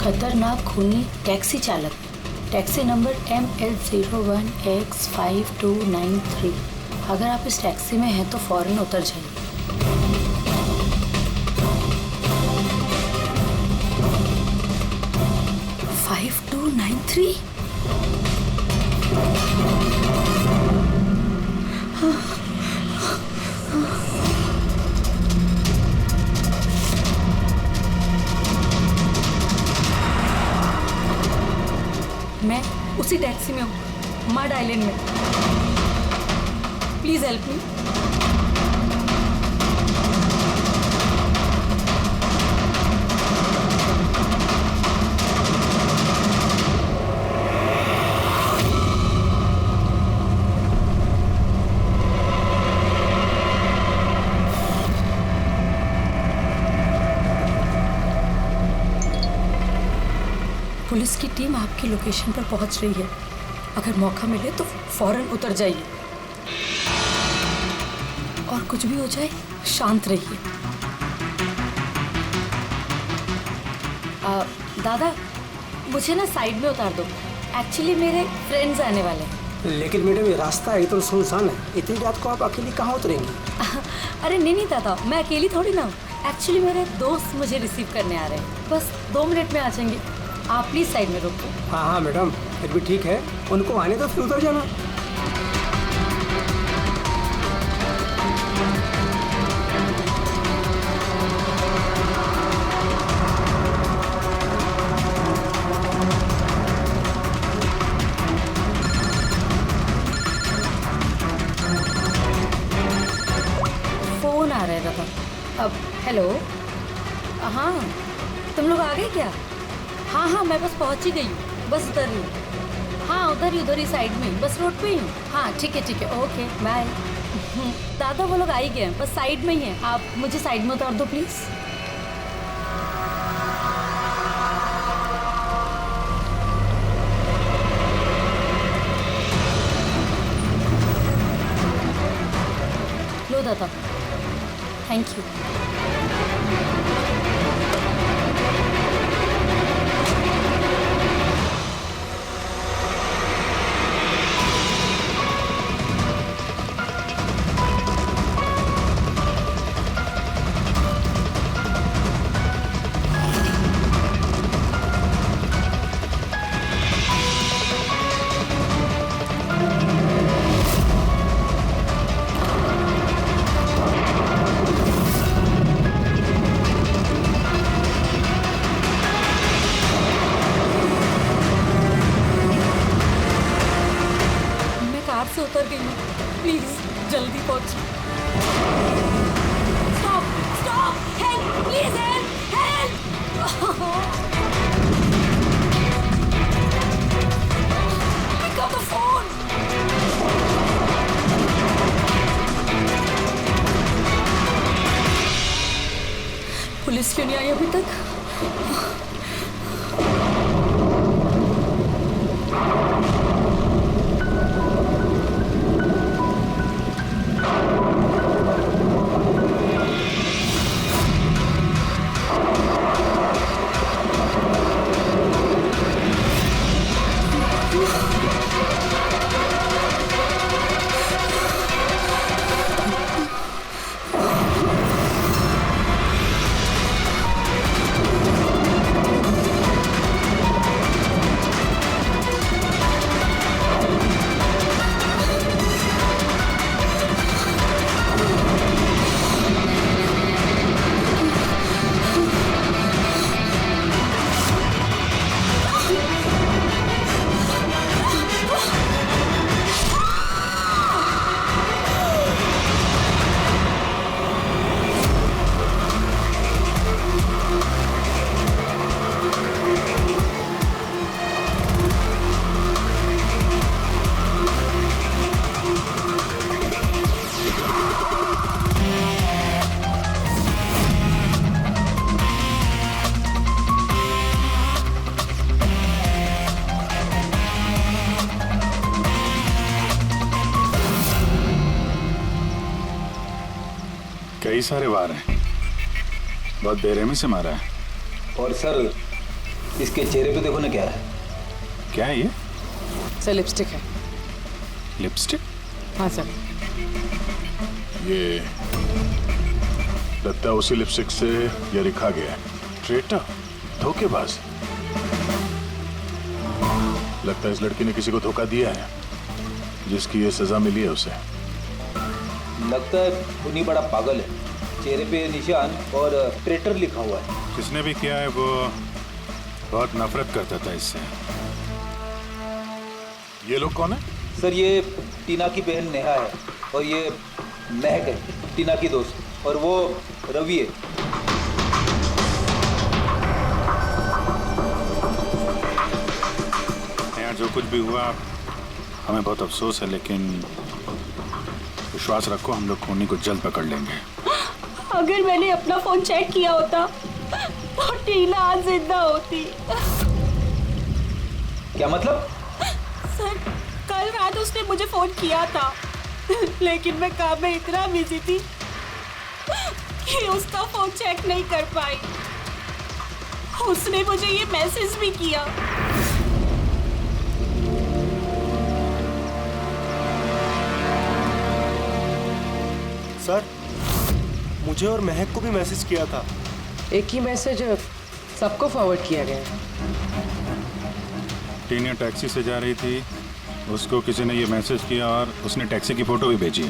खतरनाक खूनी टैक्सी चालक, टैक्सी नंबर ML01X5293। अगर आप इस टैक्सी में हैं तो फौरन उतर जाइए। 5293। मैं उसी टैक्सी में हूँ, मड आइलैंड में। Please help me. पुलिस की टीम आपकी लोकेशन पर पहुंच रही है। अगर मौका मिले तो फौरन उतर जाइए और कुछ भी हो जाए शांत रहिए। दादा, मुझे ना साइड में उतार दो। एक्चुअली मेरे फ्रेंड्स आने वाले हैं। लेकिन मैडम ये रास्ता है तो सुनसान है, इतनी रात को आप अकेली कहाँ उतरेंगी? अरे नहीं दादा, मैं अकेली थोड़ी ना हूँ। एक्चुअली मेरे दोस्त मुझे रिसीव करने आ रहे हैं, बस 2 मिनट में आ जाएंगे। आप प्लीज साइड में रोको। हाँ मैडम, फिर भी ठीक है, उनको आने दो फिर उतर जाना। फोन आ रहा है दादा। अब हेलो, हाँ तुम लोग आ गए क्या? हाँ मैं बस पहुंच ही गई हूँ, बस उधर ही। हाँ उधर ही साइड में, बस रोड पे ही हूँ। हाँ ठीक है ओके बाय। दादा वो लोग आ ही गए हैं, बस साइड में ही हैं। आप मुझे साइड में उतार दो प्लीज। लो दादा, थैंक यू। से उतर गई हूँ, प्लीज जल्दी पहुंचिए। Stop help, please help. Pick up the phone. Police क्यों नहीं आई अभी तक? कई सारे वार हैं, बहुत बेरहमी से मारा है। और सर इसके चेहरे पे देखो ना क्या है। क्या है ये? सर लिपस्टिक है। लिपस्टिक? हाँ सर। ये लगता है उसी लिपस्टिक से ये लिखा गया है, ट्रेटर, धोखेबाज। लगता है इस लड़की ने किसी को धोखा दिया है, जिसकी ये सजा मिली है उसे। लगता है उन्हीं बड़ा पागल है। चेहरे पे निशान और ट्रेटर लिखा हुआ है। जिसने भी किया है वो बहुत नफरत करता था इससे। ये लोग कौन है? सर ये टीना की बहन नेहा है और ये महक है, टीना की दोस्त, और वो रवि है। यार जो कुछ भी हुआ हमें बहुत अफसोस है, लेकिन विश्वास रखो हम लोग खूनी को जल्द पकड़ लेंगे। अगर मैंने अपना फोन चेक किया होता तो टीना आज जिंदा होती। क्या मतलब? सर कल रात उसने मुझे फोन किया था, लेकिन मैं काम में इतना बिजी थी कि उसका फोन चेक नहीं कर पाई। उसने मुझे ये मैसेज भी किया। सर मुझे और महक को भी मैसेज किया था। एक ही मैसेज सबको फॉरवर्ड किया गया है। टीना टैक्सी से जा रही थी, उसको किसी ने ये मैसेज किया और उसने टैक्सी की फोटो भी भेजी।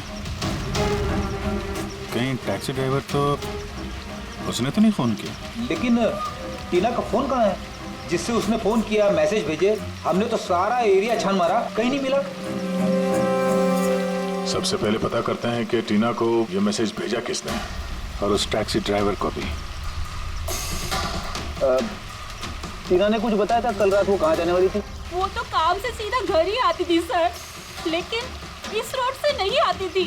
कहीं टैक्सी ड्राइवर तो उसने तो नहीं फोन किया? लेकिन टीना का फोन कहाँ है जिससे उसने फोन किया, मैसेज भेजे? हमने तो सारा एरिया छान मारा, कहीं नहीं मिला। सबसे पहले पता करते हैं कि टीना को ये मैसेज भेजा किसने, और उस टैक्सी ड्राइवर को भी। टीना ने कुछ बताया था कल रात वो कहाँ जाने वाली थी? वो तो काम से सीधा घर ही आती थी सर, लेकिन इस रोड से नहीं आती थी।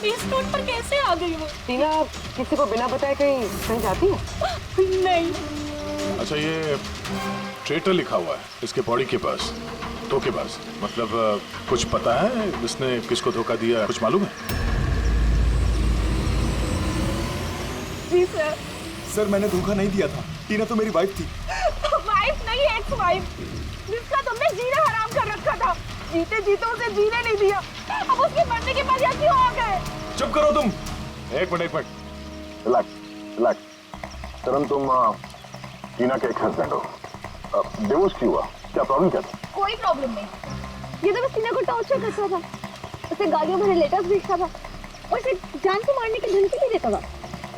इस रोड पर कैसे आ गई वो? टीना किसी को बिना बताए कहीं जाती है? नहीं। अच्छा ये ट्रेटर लिखा हुआ है इसके बॉडी के पास, धोखेबाज। मतलब कुछ पता है इसने किसको धोखा दिया, कुछ मालूम है? जी सर। सर मैंने धोखा नहीं दिया था, टीना तो मेरी वाइफ थी। वाइफ नहीं, एक्स वाइफ, जिसका तुमने जीना हराम कर रखा था। जीते जीते उसे जीने नहीं दिया, अब उसके मरने के बाद यहाँ क्यों आ गए? चुप करो तुम। एक मिनट रिलैक्स। करण तुम टीना के एक हस्बैंड हो, डिवोर्स क्यों हुआ? क्या प्रॉब्लम क्या था? कोई प्रॉब्लम नहीं। ये तो बस टीना को टॉर्चर करता था, उसे गालियों भरे लेटर्स भेजता था और उसे जान से मारने की धमकी भी देता था।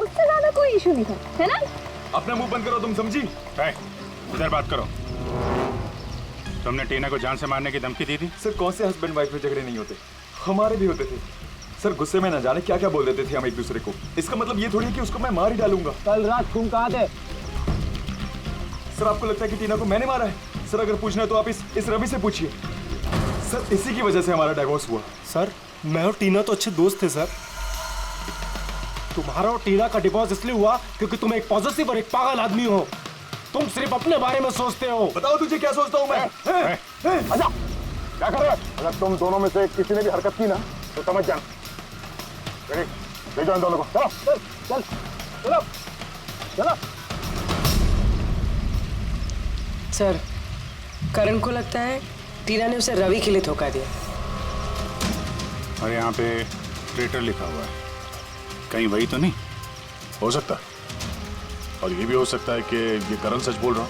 उससे ज्यादा कोई इशू नहीं था, है ना? अपना मुंह बंद करो तुम, समझी? इधर बात करो। तुमने टीना को जान से मारने की धमकी दी थी? सर कौन से हस्बैंड वाइफ में झगड़े नहीं होते, हमारे भी होते थे। सर गुस्से में न जाने क्या क्या बोल देते थे हम एक दूसरे को। इसका मतलब ये थोड़ी है कि उसको मैं मार ही डालूंगा। कल रात तुम कहाँ थे? सर आपको लगता है कि टीना को मैंने मारा है? सर अगर पूछना है तो आप इस रवि से पूछिए। सर इसी की वजह से हमारा डिवोर्स हुआ। सर मैं और टीना तो अच्छे दोस्त थे सर। तुम्हारा और टीना का डिवोर्स इसलिए हुआ क्योंकि तुम एक पॉजिटिव और एक पागल आदमी हो। तुम सिर्फ अपने बारे में सोचते हो। बताओ तुझे क्या सोचता हूँ मैं? अच्छा क्या कर रहे हो? अगर तुम दोनों में से किसी ने भी हरकत की ना तो समझ जाना। ले जाओ इन दोनों को। चलो चल चलो चलो। सर करण को लगता है टीना ने उसे रवि के लिए धोखा दिया। और यहाँ पे ट्रेटर लिखा हुआ है, कहीं वही तो नहीं? हो सकता है, और ये भी हो सकता है कि ये करण सच बोल रहा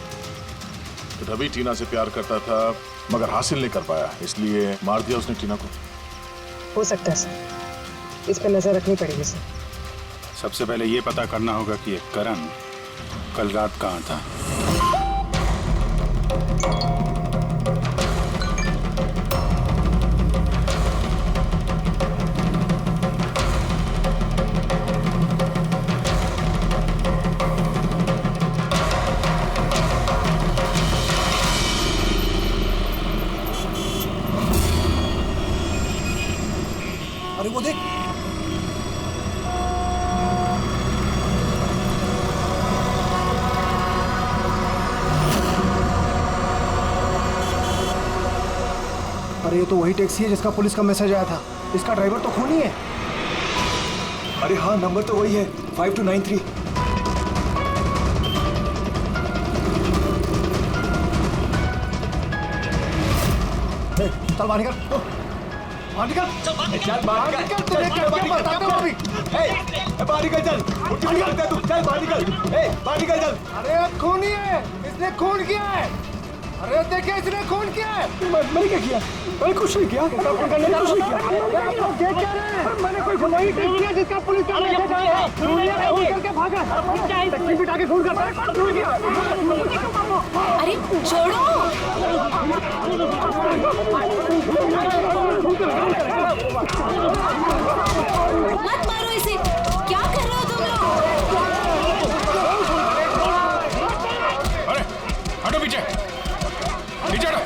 तो रवि टीना से प्यार करता था मगर हासिल नहीं कर पाया, इसलिए मार दिया उसने टीना को। हो सकता है सर, इस पर नजर रखनी पड़ेगी सर। सबसे पहले ये पता करना होगा कि ये करण कल रात कहाँ था। अरे वो देख। अरे ये तो वही टैक्सी है जिसका पुलिस का मैसेज आया था। इसका ड्राइवर तो खूनी है। अरे हाँ नंबर तो वही है 5293। चल बाहर निकल, बाहर निकल, चल बाहर निकल, तुम्हें क्या बताता हूँ अभी। बाहर निकल, चल उल्टी निकलता है तू, चल बाहर निकल, बाहर निकल चल। अरे खूनी है, इसने खून किया है। अरे देखिए इसने खून किया है। मैंने क्या किया? मैंने कुछ नहीं किया, कुछ नहीं किया। देख क्या रहे हैं? मैंने कोई वही टेक्सी है जिसका पुलिस का मैसेज आया था। दुनिया में खून करके भागा, टैक्सी बिठा के खून करता है। कौन खून किया? अरे छोड़ो। मत मारो इसे, क्या कर रहे हो तुम लोग? अरे हटो पीछे, पीछे हटो,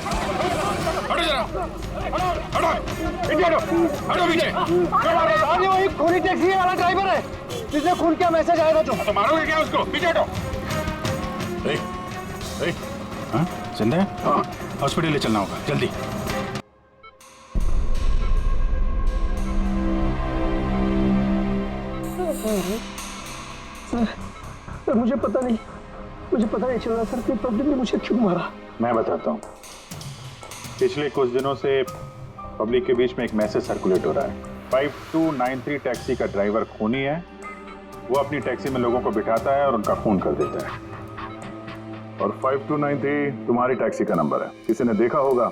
हटो जरा, हटो, पीछे हटो, हटो पीछे। वही खूनी टैक्सी वाला ड्राइवर है जिसने खून किया मैसेज आया था। तो मारोगे क्या उसको? पीछे हटो। हाँ जिंदा है? हाँ हॉस्पिटल ले चलना होगा जल्दी। सर मुझे पता नहीं चल रहा सर कि पब्लिक ने मुझे क्यों मारा। मैं बताता हूँ। पिछले कुछ दिनों से पब्लिक के बीच में एक मैसेज सर्कुलेट हो रहा है। 5293 टैक्सी का ड्राइवर खूनी है। वो अपनी टैक्सी में लोगों को बिठाता है और उनका खून कर देता है। और 5293 तुम्हारी टैक्सी का नंबर है। किसी ने देखा होगा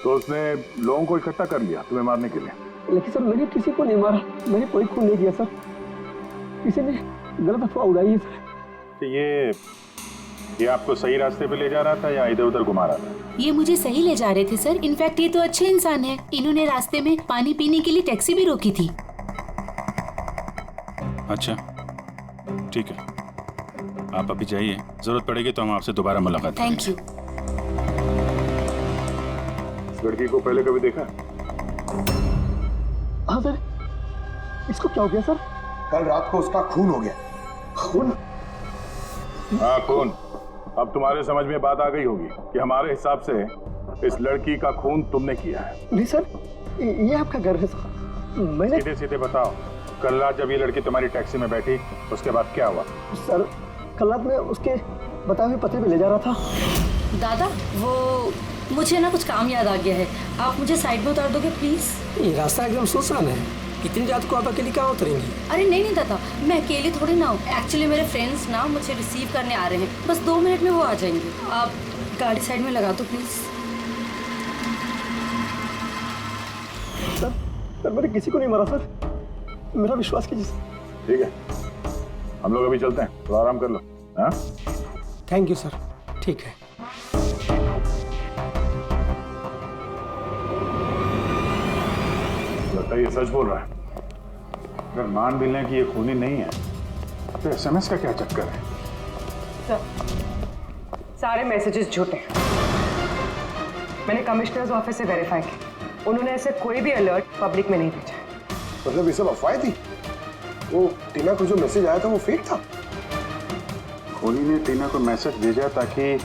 तो उसने लोगों को इकट्ठा कर लिया तुम्हें मारने के लिए। लेकिन सर मैंने किसी को नहीं मारा, मैंने कोई खून नहीं किया सर। किसी ने गलत अफवाह उड़ाई है सर। तो ये आपको सही रास्ते पे ले जा रहा था या इधर उधर घुमा रहा था? ये मुझे सही ले जा रहे थे सर। इनफैक्ट ये तो अच्छे इंसान है। इन्होंने रास्ते में पानी पीने के लिए टैक्सी भी रोकी थी। अच्छा ठीक है, आप अभी जाइए, जरूरत पड़ेगी तो हम आपसे दोबारा मुलाकात करेंगे। Thank you. इस लड़की को पहले कभी देखा? हाँ सर, इसको क्या हो गया सर? कल रात को उसका खून हो गया। खून? हाँ खून। अब तुम्हारे समझ में बात आ गई होगी कि हमारे हिसाब से इस लड़की का खून तुमने किया है। नहीं सर, ये आपका घर है सर। मैंने सीधे सीधे बताओ, कल रात जब ये लड़की तुम्हारी टैक्सी में बैठी उसके बाद क्या हुआ? सर कल रात में उसके बताए हुए पते पे ले जा रहा था। दादा वो मुझे ना कुछ काम याद आ गया है, आप मुझे साइड में उतार दोगे प्लीज? ये रास्ता एकदम सुनसान है, इतनी रात को आप अकेली कहाँ उतरेंगी? अरे नहीं दादा, मैं अकेली थोड़ी ना हूँ। एक्चुअली मेरे फ्रेंड्स ना मुझे रिसीव करने आ रहे हैं, बस 2 मिनट में वो आ जाएंगे। आप गाड़ी साइड में लगा दो प्लीज। सर मैंने किसी को नहीं मारा सर, मेरा विश्वास कीजिए सर। ठीक है, हम लोग अभी चलते हैं, तो आराम कर लो। हाँ थैंक यू सर, ठीक है। लगता है ये सच बोल रहा है। अगर मान भी लें कि ये खूनी नहीं है तो SMS का क्या चक्कर है? सर, सारे मैसेजेस झूठे हैं। मैंने कमिश्नर्स ऑफिस से वेरीफाई किया, उन्होंने ऐसे कोई भी अलर्ट पब्लिक में नहीं भेजा है। मतलब ये सब अफवाहें थी? वो टीना को जो मैसेज आया था वो फेक था? खूनी ने टीना को मैसेज भेजा ताकि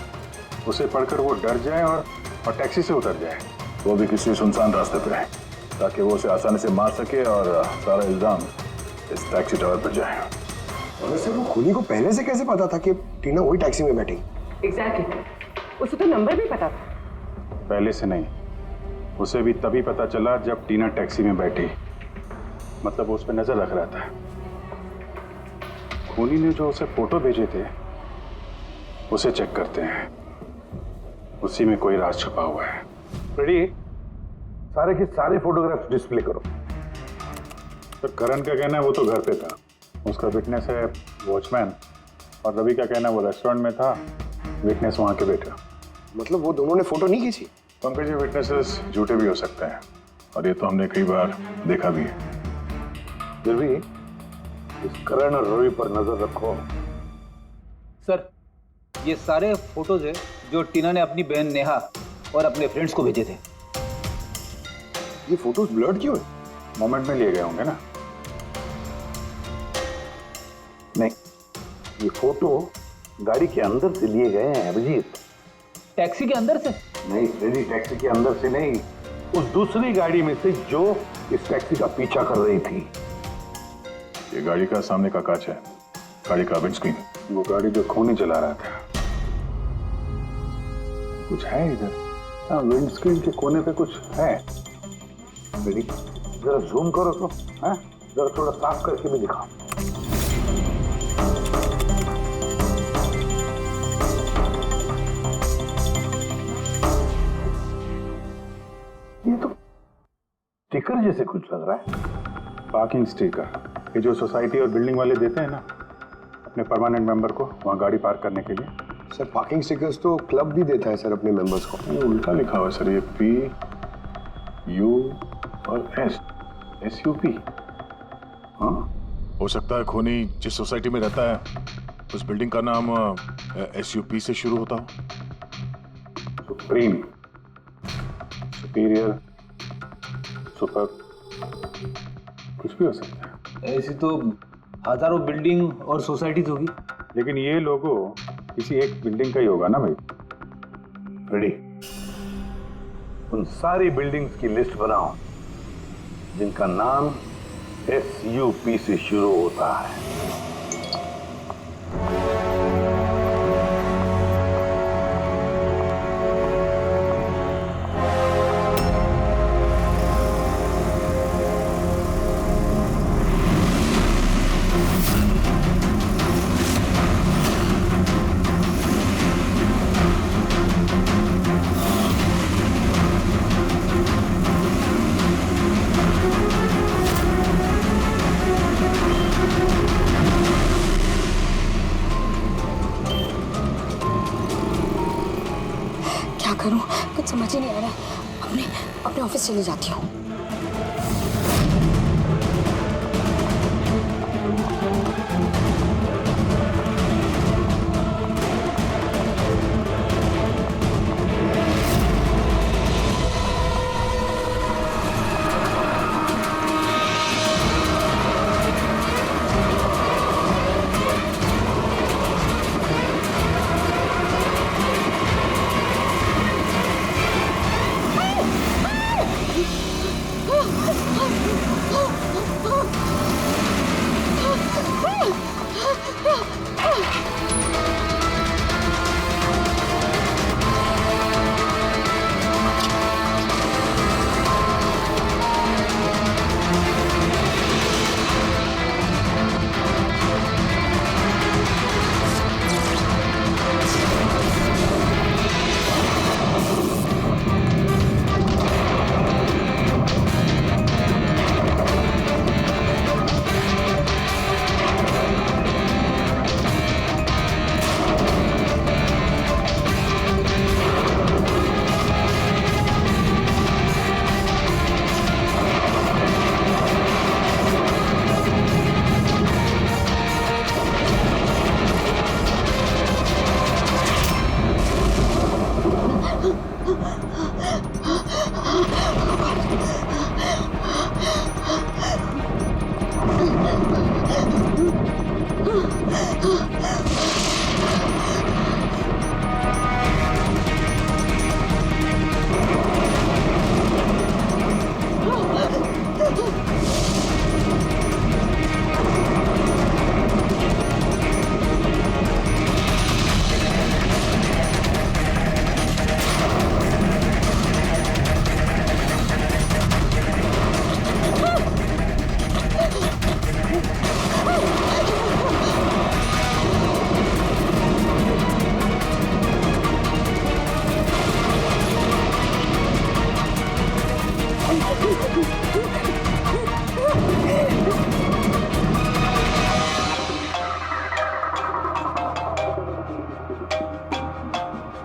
उसे पढ़कर वो डर जाए और टैक्सी से उतर जाए, वो भी किसी सुनसान रास्ते पे, ताकि वो उसे आसानी से मार सके और सारा इल्जाम इस टैक्सी ड्राइवर पर जाए। और वैसे वो खूनी को पहले से कैसे पता था कि टीना वही टैक्सी में बैठी? एग्जैक्टली, उसे तो नंबर भी पता था। पहले से नहीं, उसे भी तभी पता चला जब टीना टैक्सी में बैठी, मतलब वो उस पर नजर रख रहा था। खूनी ने जो उसे फोटो भेजे थे उसे चेक करते हैं, उसी में कोई राज छुपा हुआ है। रेडी? सारे के सारे फोटोग्राफ्स डिस्प्ले करो। तो करण का कहना है वो तो घर पे था, उसका विटनेस है वॉचमैन, और रवि का कहना है वो रेस्टोरेंट में था, विटनेस वहां के बैठा। मतलब वो दोनों ने फोटो नहीं खींची? पंकज, ये विटनेसेस झूठे भी हो सकते हैं और ये तो हमने कई बार देखा भी है। फिर भी इस करण और रवि पर नजर रखो। सर ये सारे फोटोज है जो टीना ने अपनी बहन नेहा और अपने फ्रेंड्स को भेजे थे। ये फोटोज ब्लर्ड क्यों है? मोमेंट में लिए गए होंगे ना? नहीं, ये फोटो गाड़ी के अंदर से लिए गए हैं अभिजीत। टैक्सी के अंदर से? नहीं, रेडी टैक्सी के अंदर से नहीं, उस दूसरी गाड़ी में से जो इस टैक्सी का पीछा कर रही थी। ये गाड़ी का सामने का कांच है, गाड़ी का विंडस्क्रीन। वो गाड़ी जो खूनी चला रहा था। कुछ है इधर? हाँ, विंडस्क्रीन के कोने पे कुछ है। रेडी, जरा जूम करो तो, हाँ, जरा थोड़ा साफ करके भी दिखाओ। ये तो स्टिकर जैसे कुछ लग रहा है। पार्किंग स्टिकर, ये जो सोसाइटी और बिल्डिंग वाले देते हैं ना अपने परमानेंट मेंबर को वहाँ गाड़ी पार्क करने के लिए। सर पार्किंग स्टिकर्स तो क्लब भी देता है सर अपने मेंबर्स को। ये उल्टा लिखा हुआ है सर, ये PU और SUP। हाँ, हो सकता है खूनी जिस सोसाइटी में रहता है उस बिल्डिंग का नाम SUP से शुरू होता हो। सुप्रीम, सुपीरियर, सुपर, कुछ भी हो सकता है। ऐसी तो हजारों बिल्डिंग और सोसाइटीज होगी, लेकिन ये लोगो किसी एक बिल्डिंग का ही होगा ना भाई। रेडी, उन सारी बिल्डिंग्स की लिस्ट बनाओ जिनका नाम SUP से शुरू होता है। क्या करूं, कुछ समझ ही नहीं आ रहा। अपने ऑफिस चली जाती हूँ।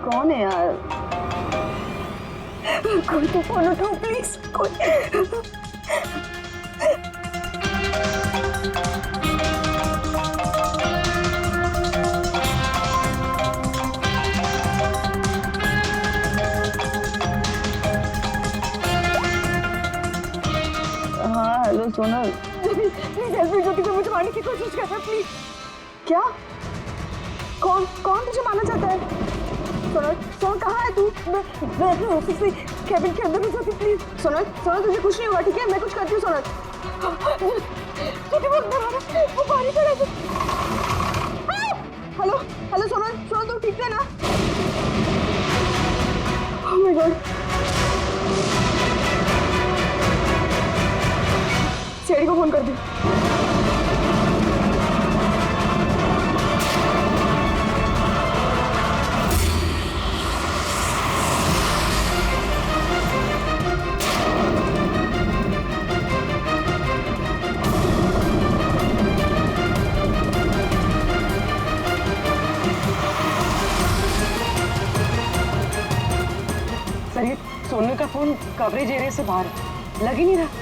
कौन है यार? कोई तो फोन उठाओ प्लीज। हाँ hello Sonal, please help me. Jyoti को मुझे मारने की कोशिश कर रहा है, प्लीज। क्या? कौन कौन तुझे मारना चाहता है? सोनल, सोनल कहाँ है तू? मैं अपने ऑफिस में कैबिन के अंदर हूँ ज्योति, प्लीज। सोनल, सोनल तुझे कुछ नहीं हुआ, ठीक है? मैं कुछ करती हूँ सोनल। ज्योति वो अंदर आ रहा है, वो बाहर ही खड़ा है। हेलो हेलो सोनल, सोनल तू ठीक है ना? Oh my God. कर दी। सर ये सोनल का फोन कवरेज एरिया से बाहर है, लग ही नहीं रहा।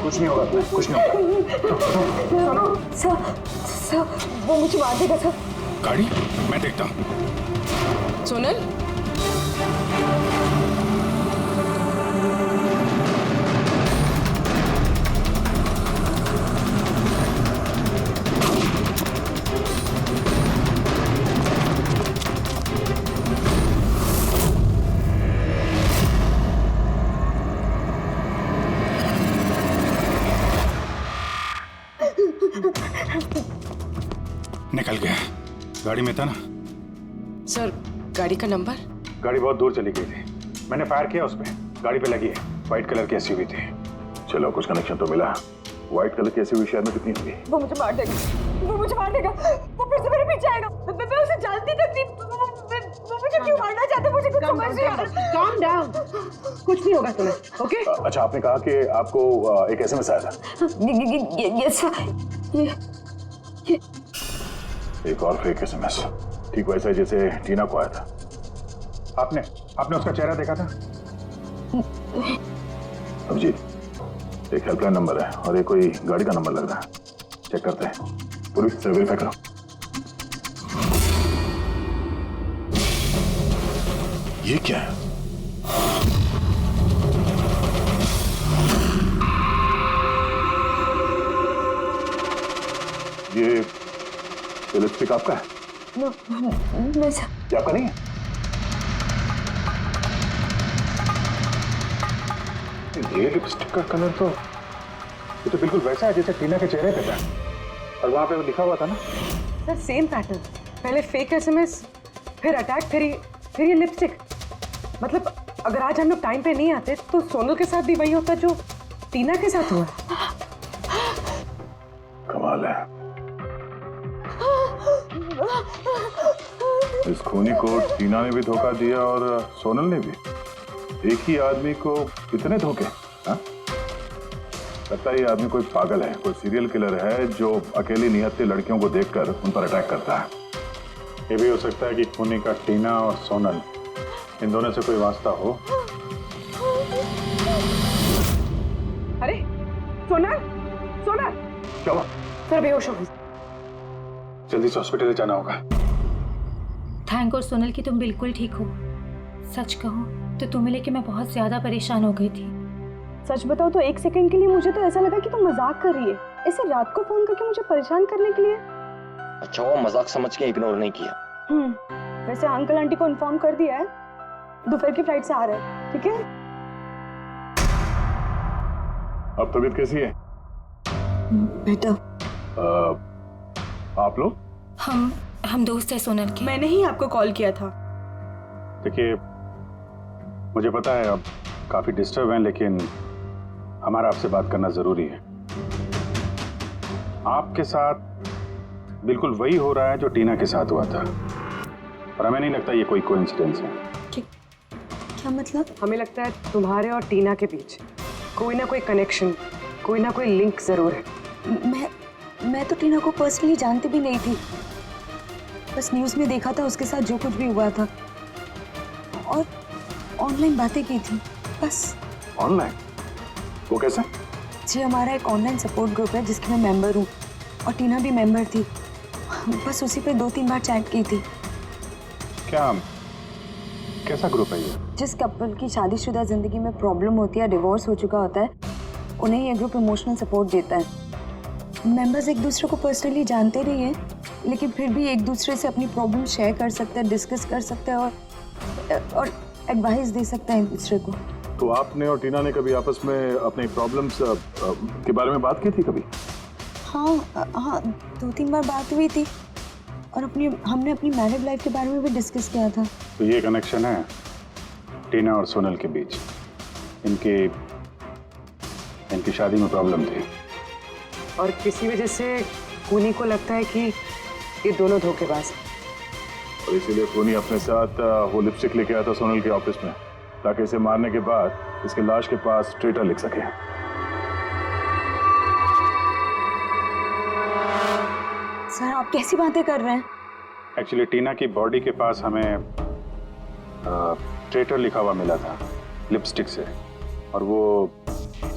कुछ नहीं होगा, कुछ नहीं होगा। सर वो मुझे मार देगा सर। गाड़ी मैं देखता हूँ। सोनल निकल गया, गाड़ी में था ना। सर गाड़ी का नंबर? गाड़ी बहुत दूर चली गई थी, मैंने फायर किया उस पे, गाड़ी पे लगी है। व्हाइट कलर की एसयूवी थी। चलो कुछ कनेक्शन तो मिला। व्हाइट कलर की एसयूवी शहर में कितनी होगी? वो मुझे मार देगा, वो मुझे मार देगा, वो फिर से मेरे पीछे आएगा। मैं उसे जानती तक नहीं, वो मुझे क्यों मारना चाहते, मुझे कुछ समझ नहीं आ रहा। काम डाउन, कुछ नहीं होगा तुम्हें, ओके? अच्छा, आपने कहा कि आपको एक एसएमएस आया था। यस एक और फेक एसएमएस, ठीक वैसा जैसे टीना को आया था। आपने उसका चेहरा देखा था? अभिजीत, एक हेल्पलाइन नंबर है और ये कोई गाड़ी का नंबर लग रहा है, चेक करते हैं। पुलिस से वेरीफाई करो। ये क्या है? ये लिपस्टिक आपका है? ये आपका नहीं है? ये लिपस्टिक का कलर तो ये तो बिल्कुल वैसा है जैसे टीना के चेहरे पे था, और वहां पे वो लिखा हुआ था ना। सर सेम पैटर्न, पहले फेक एसएमएस, फिर अटैक, फिर ये लिपस्टिक। मतलब अगर आज हम लोग टाइम पे नहीं आते तो सोनल के साथ भी वही होता जो टीना के साथ हुआ। कमाल है, इस खूनी को टीना ने भी धोखा दिया और सोनल ने भी। एक ही आदमी को कितने धोखे? हाँ? लगता है ये आदमी कोई पागल है, कोई सीरियल किलर है जो अकेली निहत्थे लड़कियों को देखकर उन पर अटैक करता है। ये भी हो सकता है कि खूनी का टीना और सोनल, इन दोनों से कोई वास्ता हो। अरे सोनल, सोनल क्या हुआ? सर बेहोश हो गई। जल्दी से हॉस्पिटल जाना होगा। थैंक गॉड सोनल कि तुम बिल्कुल ठीक हो। सच कहूँ तो तुम्हें लेके मैं बहुत ज्यादा परेशान हो गई थी। सच बताओ तो एक सेकंड के लिए मुझे तो ऐसा लगा कि तुम मजाक कर रही है, ऐसे रात को फोन करके मुझे परेशान करने के लिए। अच्छा वो मजाक समझ के इग्नोर नहीं किया। वैसे अंकल आंटी को इन्फॉर्म कर दिया है, दोपहर की फ्लाइट से आ रहे हैं, ठीक है? अब तबीयत कैसी है? बेटा आप लोग? हम दोस्त हैं सोनल के। मैंने ही आपको कॉल किया था। देखिए, मुझे पता है आप काफी डिस्टर्ब हैं, लेकिन हमारा आपसे बात करना जरूरी है। आपके साथ बिल्कुल वही हो रहा है जो टीना के साथ हुआ था। और हमें नहीं लगता ये कोई कोइंसिडेंस है। क्या मतलब? हमें लगता है तुम्हारे और टीना के बीच कोई ना कोई कनेक्शन, कोई ना कोई लिंक जरूर है। मैं तो टीना को पर्सनली जानती भी नहीं थी, बस न्यूज़ में देखा था उसके साथ जो कुछ भी हुआ था और ऑनलाइन बातें की थी बस। ऑनलाइन? वो कैसे? जी हमारा एक ऑनलाइन सपोर्ट ग्रुप है जिसकी मैं मेंबर हूँ और टीना भी मेंबर थी, बस उसी पे 2-3 बार चैट की थी। क्या, कैसा ग्रुप है ये? जिस कपल की शादीशुदा जिंदगी में प्रॉब्लम होती है, डिवोर्स हो चुका होता है, उन्हें ये ग्रुप इमोशनल सपोर्ट देता है। मेंबर्स एक दूसरे को पर्सनली जानते नहीं हैं, लेकिन फिर भी एक दूसरे से अपनी प्रॉब्लम शेयर कर सकते हैं, डिस्कस कर सकते हैं और एडवाइस दे सकते हैं एक दूसरे को। तो आपने और टीना ने कभी आपस में अपनी प्रॉब्लम्स के बारे में बात की थी कभी? हाँ 2-3 बार बात हुई थी और हमने अपनी मैरिड लाइफ के बारे में भी डिस्कस किया था। तो ये कनेक्शन है टीना और सोनल के बीच। इनकी शादी में प्रॉब्लम थी और किसी वजह से खूनी को लगता है कि ये दोनों धोखेबाज हैं। और इसीलिए खूनी अपने साथ वो लिपस्टिक लेके आया था सोनल के ऑफिस में, ताकि इसे मारने के बाद इसके लाश के पास ट्रेटर लिख सके। सर आप कैसी बातें कर रहे हैं? एक्चुअली टीना की बॉडी के पास हमें ट्रेटर लिखा हुआ मिला था लिपस्टिक से, और वो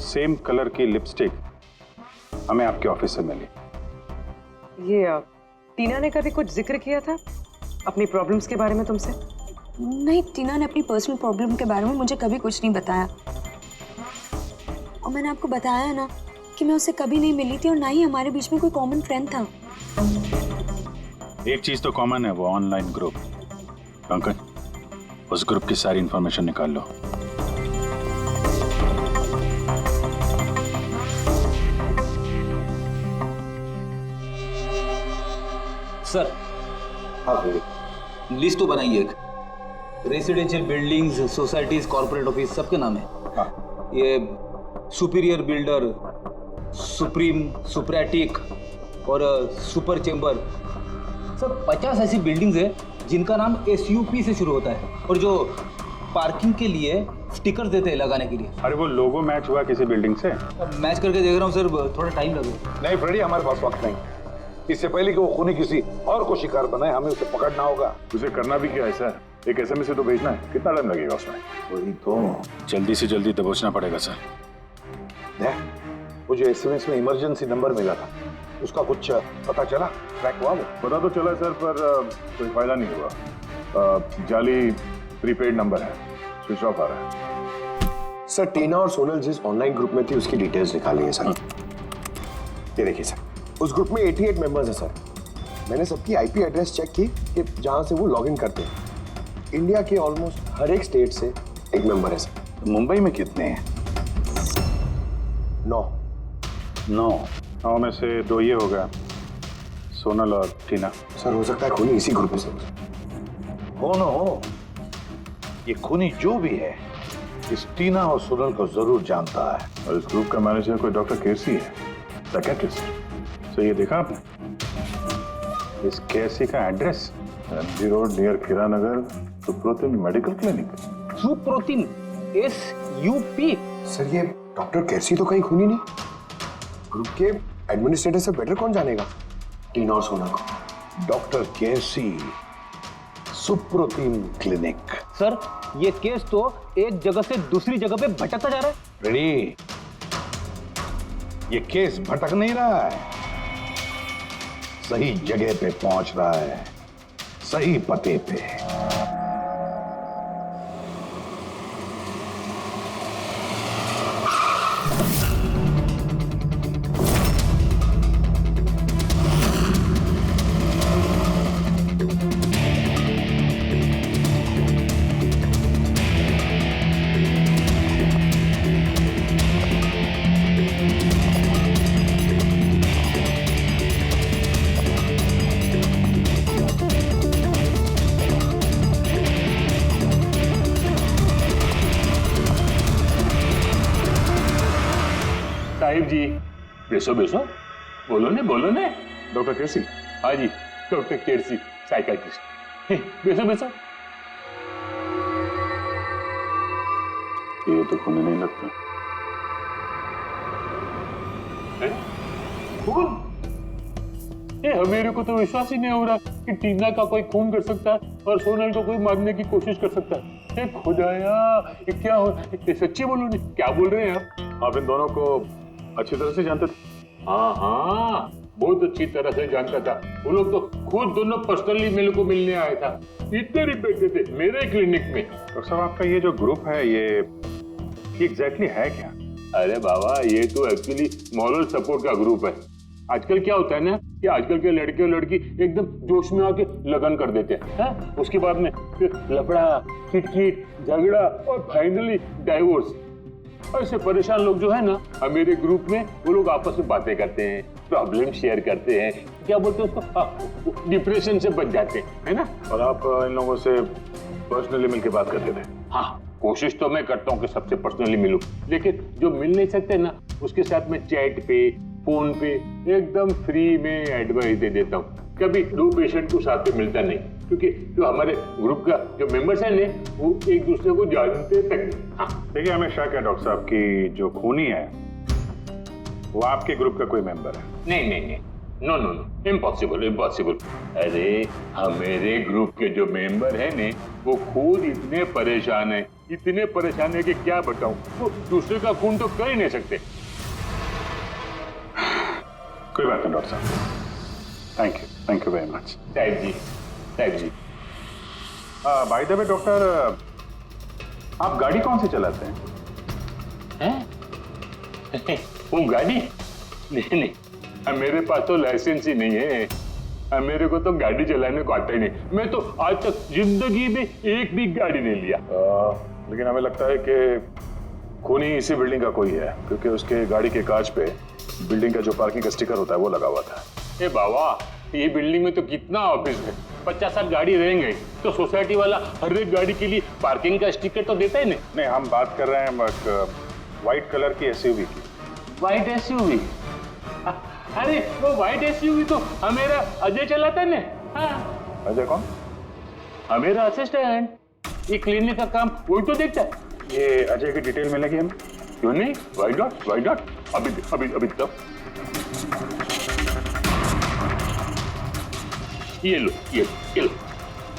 सेम कलर की लिपस्टिक हमें आपके ऑफिस से मिली। ये टीना ने कभी कुछ जिक्र किया था अपनी प्रॉब्लम्स के बारे में तुमसे? नहीं, टीना ने अपनी पर्सनल प्रॉब्लम के बारे में मुझे कभी कुछ नहीं बताया और मैंने आपको बताया ना कि मैं उससे कभी नहीं मिली थी और ना ही हमारे बीच में कोई कॉमन फ्रेंड था। एक चीज तो कॉमन है, वो ऑनलाइन ग्रुप। पंकज, उस ग्रुप की सारी इंफॉर्मेशन निकाल लो। सर, हाँ लिस्ट तो बनाइए एक। Residential buildings, societies, corporate office सबके नाम है। हाँ। ये सुपीरियर बिल्डर, सुप्रीम, सुप्रेटिक और सुपर चेंबर, सब 50 ऐसी बिल्डिंग्स है जिनका नाम SUP से शुरू होता है और जो पार्किंग के लिए स्टिकर देते हैं लगाने के लिए। अरे वो लोगो मैच हुआ किसी बिल्डिंग से? मैच करके देख रहा हूँ सर, थोड़ा टाइम लगेगा। नहीं फ्रेडी, हमारे पास वक्त नहीं। इससे पहले कि वो खूनी किसी और को शिकार बनाए, हमें उसे पकड़ना होगा। उसे करना भी क्या है सर? एक SMS से तो भेजना है, कितना टाइम लगेगा उसमें? वही तो, जल्दी से जल्दी दबोचना पड़ेगा सर। वो जो SMS में इमरजेंसी नंबर मिला था, उसका कुछ पता चला? ट्रैक हुआ वो? पता तो चला सर, पर कोई फायदा नहीं हुआ। जाली प्रीपेड नंबर है, स्विच ऑफ आ रहा है। सर टीना और सोनल जिस ऑनलाइन ग्रुप में थी उसकी डिटेल्स निकाली है सर। ये देखिए सर, उस ग्रुप में 88 मेंबर्स हैं सर। मैंने सबकी IP एड्रेस चेक की कि जहां से वो लॉगिन करते हैं। इंडिया के ऑलमोस्ट हर एक स्टेट से एक मेंबर है सर। मुंबई में कितने हैं? 9 में से 2 ये हो गया, सोनल और टीना। सर हो सकता है खूनी इसी ग्रुप में से हो। ये खूनी जो भी है, इस टीना और सोनल को जरूर जानता है। और इस ग्रुप का मैनेजर कोई डॉक्टर केसी है, साइकियाट्रिस्ट। तो ये देखा आपने इस केसी का एड्रेस? MG रोड नियर खीरा नगर, Suprotim medical clinic. Suprotim SUP? Sir ये डॉक्टर केसी तो कहीं खूनी नहीं। ग्रुप के एडमिनिस्ट्रेटर से बेटर कौन जानेगा टीना और सोनल को? डॉक्टर केसी, सुप्रोतिम क्लिनिक। सर ये केस तो एक जगह से दूसरी जगह पे भटकता जा रहा है। रेडी, ये केस भटक नहीं रहा है, सही जगह पे पहुंच रहा है, सही पते पे। साहिब जी, बेसो बोलो ने। डॉक्टर केसी? हाँ जी, डॉक्टर केसी, साइकियाट्रिस्ट। बेसो बेसो। ये तो खून नहीं लगता। खून? मेरे को तो विश्वास ही नहीं हो रहा कि टीना का कोई खून कर सकता है और सोनल को कोई मारने की कोशिश कर सकता है। खुदाया, ये क्या हो? ये सच्ची बोलो नहीं, क्या बोल रहे हैं आप इन दोनों को अच्छी तरह से जानते थे? हाँ हाँ, बहुत अच्छी तरह से जानता था। वो लोग तो खुद दोनों पर्सनली मेरे को मिलने आए था। इतने रिपेटे थे मेरे क्लिनिक में। डॉक्टर साहब, आपका ये जो ग्रुप है ये एग्जैक्टली है क्या? अरे बाबा, ये तो एक्चुअली मॉरल सपोर्ट का ग्रुप है। आजकल क्या होता है ना कि आजकल के लड़के और लड़की एकदम जोश में आके लगन कर देते हैं, उसके बाद में फिर लफड़ा, किटकिट, झगड़ा और फाइनली डाइवोर्स। ऐसे परेशान लोग जो है ना, मेरे ग्रुप में वो लोग आपस में बातें करते हैं, प्रॉब्लम शेयर करते हैं, क्या बोलते हैं उसको, डिप्रेशन से बच जाते हैं, है ना। और आप इन लोगों से पर्सनली मिलकर बात करते थे? हाँ, कोशिश तो मैं करता हूँ कि सबसे पर्सनली मिलूं, लेकिन जो मिल नहीं सकते ना, उसके साथ में चैट पे, फोन पे एकदम फ्री में एडवाइस दे देता हूँ। कभी दो पेशेंट को साथ में मिलता नहीं, क्योंकि जो हमारे ग्रुप का जो मेंबर्स हैं ने, वो एक दूसरे को जानते तक नहीं। हाँ, देखिए, हमें शक है डॉक्टर साहब की जो खूनी है वो आपके ग्रुप का कोई मेंबर है। नहीं नहीं नहीं, no no no, impossible impossible. अरे हमारे ग्रुप के जो मेंबर हैं ने, वो खुद इतने परेशान है कि क्या बताऊं, वो दूसरे का खून तो कर ही नहीं सकते। कोई बात नहीं डॉक्टर साहब, थैंक यू वेरी मच। साहिब जी, बाय द वे डॉक्टर, आप गाड़ी कौन सी चलाते हैं? वो गाड़ी? नहीं, मेरे पास तो लाइसेंस ही नहीं है। मेरे को तो गाड़ी चलाने को आता ही नहीं। मैं तो आज तक जिंदगी में एक भी गाड़ी नहीं लिया। लेकिन हमें लगता है कि खूनी इसी बिल्डिंग का कोई है, क्योंकि उसके गाड़ी के कांच पे बिल्डिंग का जो पार्किंग का स्टिकर होता है वो लगा हुआ था। ए बाबा, ये बिल्डिंग में तो कितना ऑफिस है, 50-60 गाड़ी रहेंगे, तो सोसाइटी वाला हर एक गाड़ी के लिए पार्किंग का स्टिकर तो देता ही नहीं। हम बात कर रहे हैं व्हाइट कलर की एसयूवी की। White SUV? अरे वो व्हाइट एसयूवी तो हमेरा अजय चलाता है ना। अजय कौन? हमेरा असिस्टेंट। ये क्लिनिक का काम वही तो देखता है। ये अजय की डिटेल मिलेगी हमें? क्यों नहीं, व्हाई नॉट। अभी तक ये लो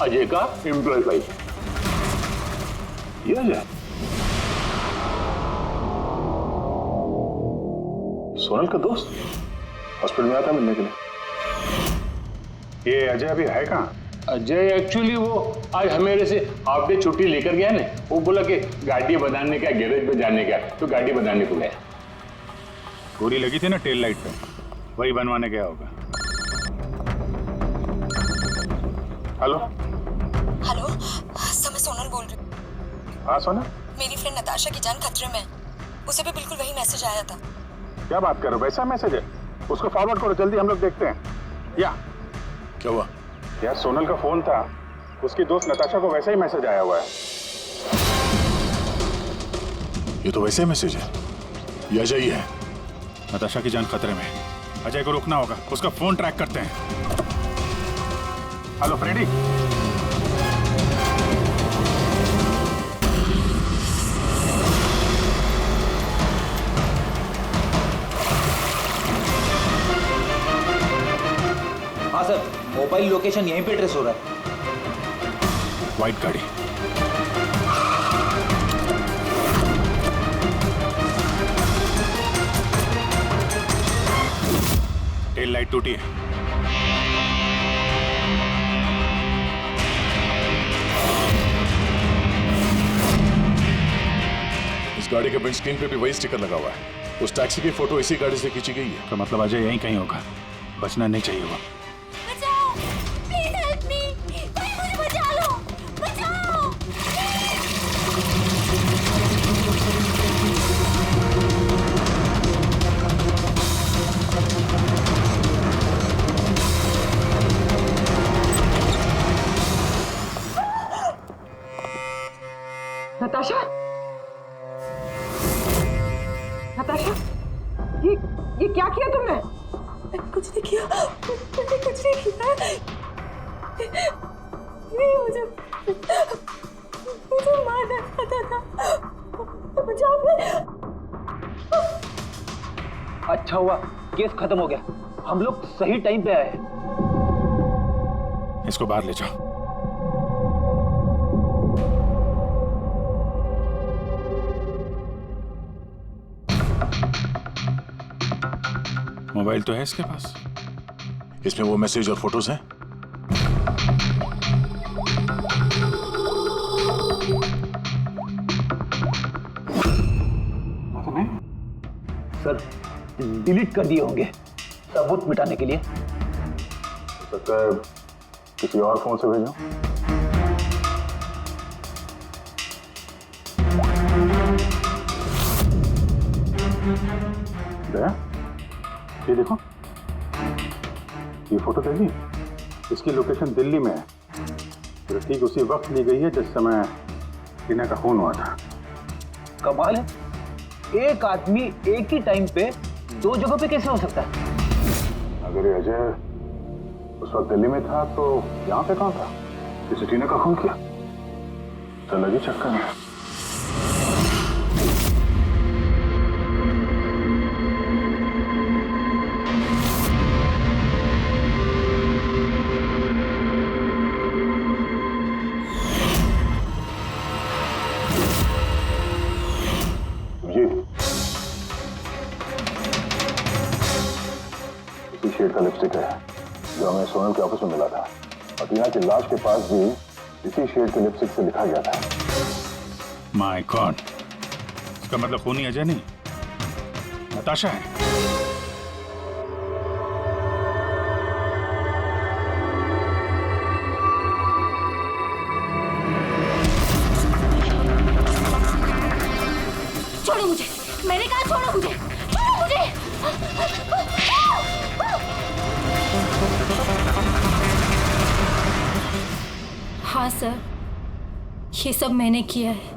अजय का एम्प्लॉय फाइल। ये अजय सोनल का दोस्त, हॉस्पिटल में आता मिलने के लिए। ये अजय अभी है कहाँ? अजय एक्चुअली वो आज मेरे से हाफ डे छुट्टी लेकर गया ना। वो बोला कि गाड़ी बनाने का, गैरेज में जाने का, तो गाड़ी बनाने को गया। गोली लगी थी ना टेल लाइट पे, वही बनवाने गया होगा। हेलो सर, मैं सोनल बोल रही हूँ। हाँ सोनल, मेरी फ्रेंड नताशा की जान खतरे में है। उसे भी बिल्कुल वही मैसेज आया था। क्या बात कर रहे हो? वैसा मैसेज है? उसको फॉरवर्ड करो जल्दी, हम लोग देखते हैं। क्या हुआ? यार सोनल का फोन था, उसकी दोस्त नताशा को वैसा ही मैसेज आया हुआ है। ये तो वैसे मैसेज है, ये अजय ही है। नताशा की जान खतरे में, अजय को रोकना होगा, उसका फोन ट्रैक करते हैं। हेलो फ्रेडी, हाँ सर, मोबाइल लोकेशन यहीं पे ट्रेस हो रहा है। व्हाइट गाड़ी, टेल लाइट टूटी है। इस गाड़ी के विंडस्क्रीन पे भी वही स्टिकर लगा हुआ है। उस टैक्सी की फोटो इसी गाड़ी से खींची गई है। तो मतलब अजय यहीं कहीं होगा, बचना नहीं चाहिए वो। नताशा, ये क्या किया तुमने? कुछ नहीं किया, मैंने कुछ नहीं किया। मुझे मारना चाहता था। मुझे आपने अच्छा हुआ केस खत्म हो गया, हम लोग सही टाइम पे आए। इसको बाहर ले जाओ। मोबाइल तो है इसके पास, इसमें वो मैसेज और फोटोज हैं। सर डिलीट कर दिए होंगे सबूत मिटाने के लिए। हो सकता है किसी और फोन से भेजो। दया, ये देखो, ये फोटो देखी, इसकी लोकेशन दिल्ली में है। तो ठीक उसी वक्त ली गई है जिस समय टीना का खून हुआ था। कमाल है, एक आदमी एक ही टाइम पे दो जगहों पे कैसे हो सकता है? अगर ये अजय उस वक्त दिल्ली में था तो यहाँ पे कहाँ था? किसी टीना का खून किया तो लगी चक्कर में। शेड का लिपस्टिक है जो हमें सोनल के ऑफिस में मिला था, और टीना की लाश के पास भी इसी शेड के लिपस्टिक से लिखा गया था। माय गॉड, इसका मतलब खूनी अजय नहीं, नताशा है। छोड़ो मुझे, मैंने कहा छोड़ो मुझे, छोड़ो मुझे। हाँ सर, ये सब मैंने किया है।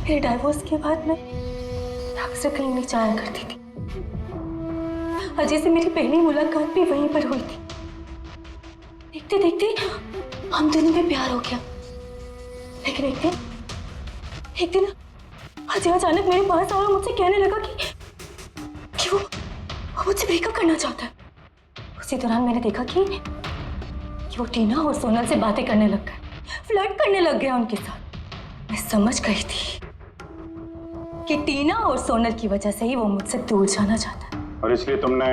मेरे डाइवोर्स के बाद मैं अक्सर कहीं नहीं जाया करती थी। अजय से मेरी पहली मुलाकात भी वहीं पर हुई थी। देखते देखते हम दोनों में प्यार हो गया। लेकिन एक दिन अजय अचानक मेरे पास आया और मुझसे कहने लगा कि वो मुझसे ब्रेकअप करना चाहता है। उसी दौरान मैंने देखा कि वो टीना और सोनल से बातें करने लग गया, फ्लर्ट करने लग गया उनके साथ। मैं समझ गई थी कि टीना और सोनल की वजह से ही वो मुझसे दूर जाना चाहता है। और इसलिए तुमने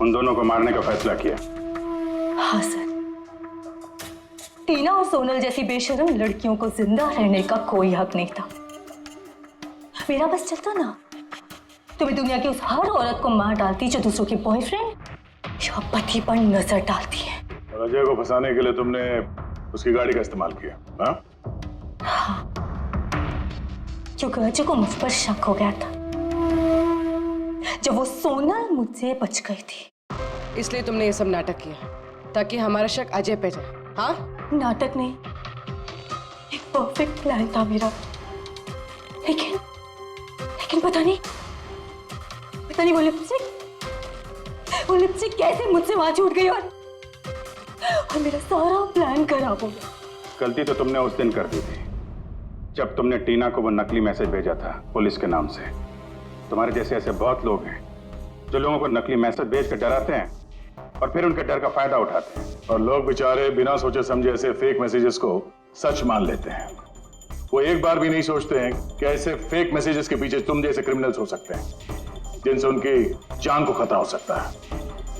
उन दोनों को मारने का फैसला किया? हाँ सर, टीना और सोनल जैसी बेशर्म लड़कियों को जिंदा रहने का कोई हक नहीं था। मेरा बस चलता ना तो मैं दुनिया की उस हर औरत को मार डालती जो दूसरों के बॉयफ्रेंड या पति पर नजर डालती है। और अजय को फंसाने के लिए तुमने उसकी गाड़ी का इस्तेमाल किया? हाँ, क्योंकि अजय को मुझ पर शक हो गया था जब वो सोनल मुझसे बच गई थी। इसलिए तुमने ये सब नाटक किया ताकि हमारा शक अजय पे जाए? हाँ, नाटक नहीं, एक परफेक्ट प्लान था मेरा। लेकिन पता नहीं वो लिपस्टिक कैसे मुझसे वहां छूट गई और मेरा सारा प्लान खराब हो गया। गलती तो तुमने उस दिन कर दी थी जब तुमने टीना को वो नकली मैसेज भेजा था पुलिस के नाम से। तुम्हारे जैसे ऐसे बहुत लोग हैं जो लोगों को नकली मैसेज भेज कर डराते हैं और फिर उनके डर का फायदा उठाते हैं। और लोग बेचारे बिना सोचे समझे ऐसे फेक मैसेजेस को सच मान लेते हैं। वो एक बार भी नहीं सोचते हैं कि ऐसे फेक मैसेजेस के पीछे तुम जैसे क्रिमिनल्स हो सकते हैं जिनसे उनकी जान को खतरा हो सकता है।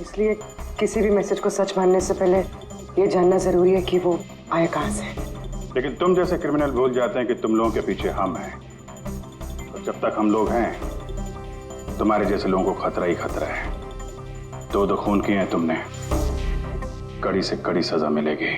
इसलिए किसी भी मैसेज को सच मानने से पहले ये जानना जरूरी है कि वो आया कहां से। लेकिन तुम जैसे क्रिमिनल भूल जाते हैं कि तुम लोगों के पीछे हम हैं। और जब तक हम लोग हैं तुम्हारे जैसे लोगों को खतरा ही खतरा है। दो खून किए हैं तुमने, कड़ी से कड़ी सजा मिलेगी।